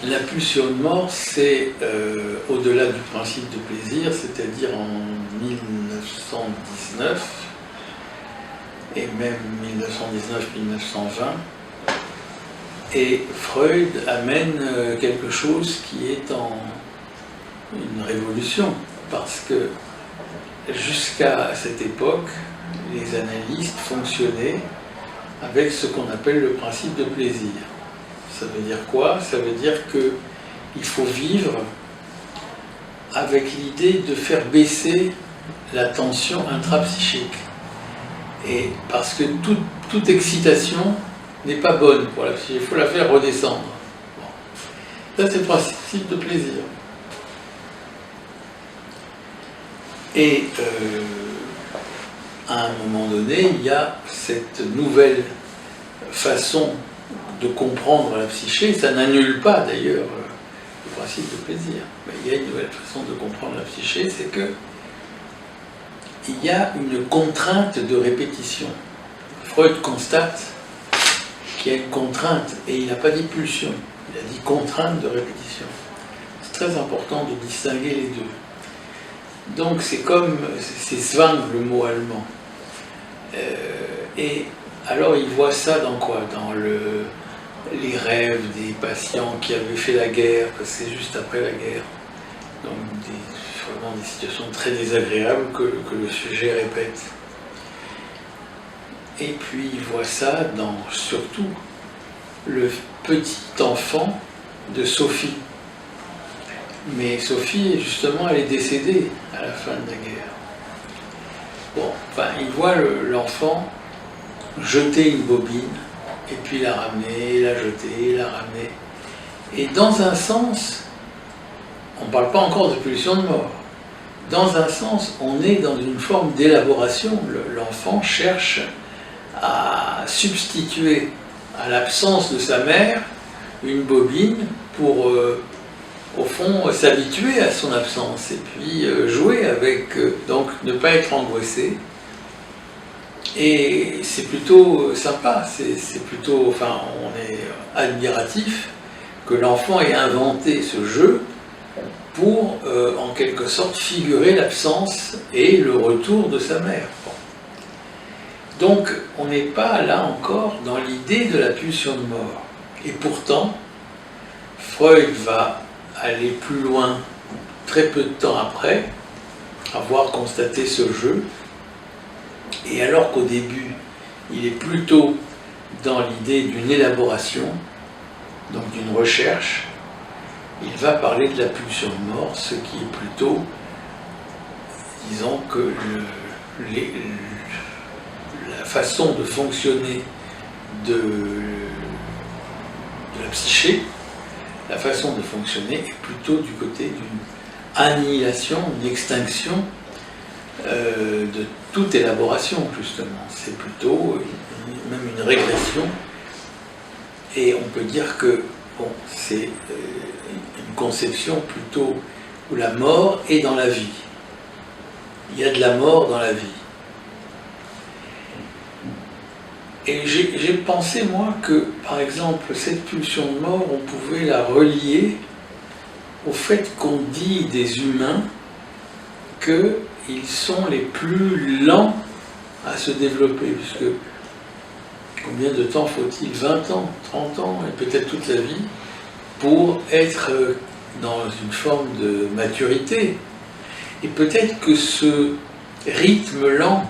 La pulsion de mort, c'est au-delà du principe de plaisir, c'est-à-dire en 1919, et même 1919-1920, et Freud amène quelque chose qui est en une révolution, parce que jusqu'à cette époque, les analystes fonctionnaient avec ce qu'on appelle le principe de plaisir. Ça veut dire quoi? Ça veut dire qu'il faut vivre avec l'idée de faire baisser la tension intrapsychique. Et parce que toute excitation n'est pas bonne pour la psyché, il faut la faire redescendre. Bon. Ça, c'est le principe de plaisir. Et à un moment donné, il y a cette nouvelle façon de comprendre la psyché. Ça n'annule pas d'ailleurs le principe de plaisir. Mais il y a une nouvelle façon de comprendre la psyché, c'est que il y a une contrainte de répétition. Freud constate qu'il y a une contrainte, et il n'a pas dit pulsion, il a dit contrainte de répétition. C'est très important de distinguer les deux. Donc c'est comme, c'est Zwang le mot allemand. Et alors il voit ça dans quoi? Dans les rêves des patients qui avaient fait la guerre, parce que c'est juste après la guerre. Donc vraiment des situations très désagréables que le sujet répète. Et puis il voit ça dans surtout le petit enfant de Sophie. Mais Sophie, justement, elle est décédée à la fin de la guerre. Bon, enfin, il voit l'enfant jeter une bobine, et puis la ramener, la jeter, la ramener. Et dans un sens, on ne parle pas encore de pulsion de mort. Dans un sens, on est dans une forme d'élaboration. L'enfant cherche à substituer à l'absence de sa mère une bobine pour, au fond, s'habituer à son absence et puis jouer avec, donc ne pas être angoissé. Et c'est plutôt sympa, c'est plutôt, enfin, on est admiratif que l'enfant ait inventé ce jeu pour, en quelque sorte, figurer l'absence et le retour de sa mère. Donc, on n'est pas là encore dans l'idée de la pulsion de mort. Et pourtant, Freud va aller plus loin très peu de temps après, avoir constaté ce jeu, et alors qu'au début, il est plutôt dans l'idée d'une élaboration, donc d'une recherche, il va parler de la pulsion de mort, ce qui est plutôt, disons que la façon de fonctionner de la psyché, la façon de fonctionner est plutôt du côté d'une annihilation, d'une extinction de toute élaboration, justement. C'est plutôt même une régression. Et on peut dire que bon, c'est une conception plutôt où la mort est dans la vie. Il y a de la mort dans la vie. Et j'ai pensé, moi, que, par exemple, cette pulsion de mort, on pouvait la relier au fait qu'on dit des humains qu'ils sont les plus lents à se développer, puisque combien de temps faut-il? 20 ans, 30 ans, et peut-être toute la vie, pour être dans une forme de maturité. Et peut-être que ce rythme lent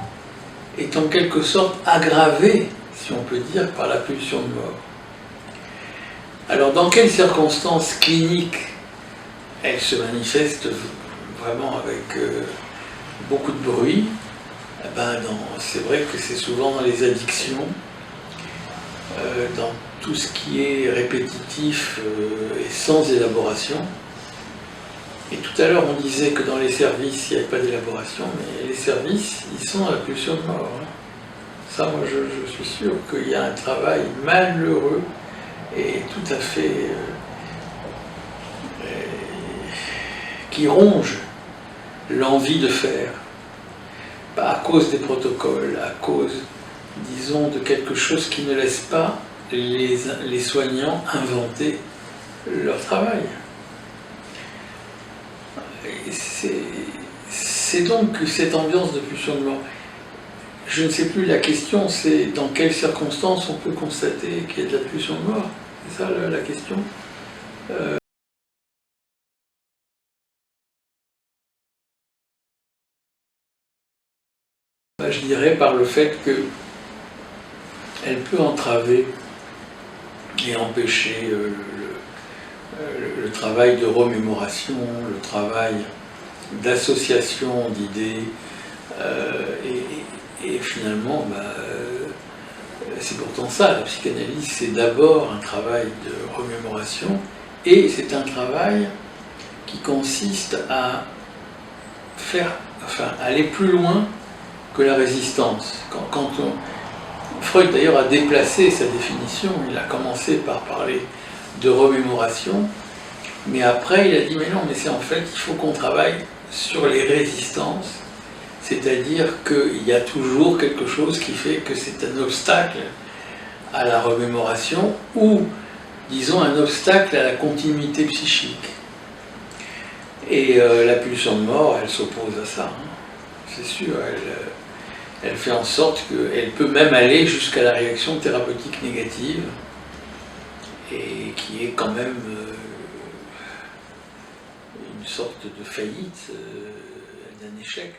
est en quelque sorte aggravé, si on peut dire, par la pulsion de mort. Alors, dans quelles circonstances cliniques elle se manifeste vraiment avec beaucoup de bruit? Eh ben, c'est vrai que c'est souvent dans les addictions, dans tout ce qui est répétitif et sans élaboration. Et tout à l'heure, on disait que dans les services, il n'y avait pas d'élaboration, mais les services, ils sont à la pulsion de mort. Hein. Ça, moi, je suis sûr qu'il y a un travail malheureux et tout à fait qui ronge l'envie de faire. Pas à cause des protocoles, à cause, disons, de quelque chose qui ne laisse pas les soignants inventer leur travail. C'est donc cette ambiance de pulsion de mort. Je ne sais plus, la question c'est dans quelles circonstances on peut constater qu'il y a de la pulsion de mort. C'est ça la question. Je dirais par le fait qu'elle peut entraver et empêcher le travail de remémoration, le travail d'association d'idées, et finalement, c'est pourtant ça, la psychanalyse, c'est d'abord un travail de remémoration, et c'est un travail qui consiste à aller plus loin que la résistance. Freud d'ailleurs a déplacé sa définition, il a commencé par parler de remémoration, mais après il a dit mais non, mais c'est en fait il faut qu'on travaille sur les résistances, c'est-à-dire qu'il y a toujours quelque chose qui fait que c'est un obstacle à la remémoration ou disons un obstacle à la continuité psychique. Et la pulsion de mort, elle s'oppose à ça, hein. C'est sûr, elle fait en sorte qu'elle peut même aller jusqu'à la réaction thérapeutique négative, et qui est quand même une sorte de faillite, d'un échec.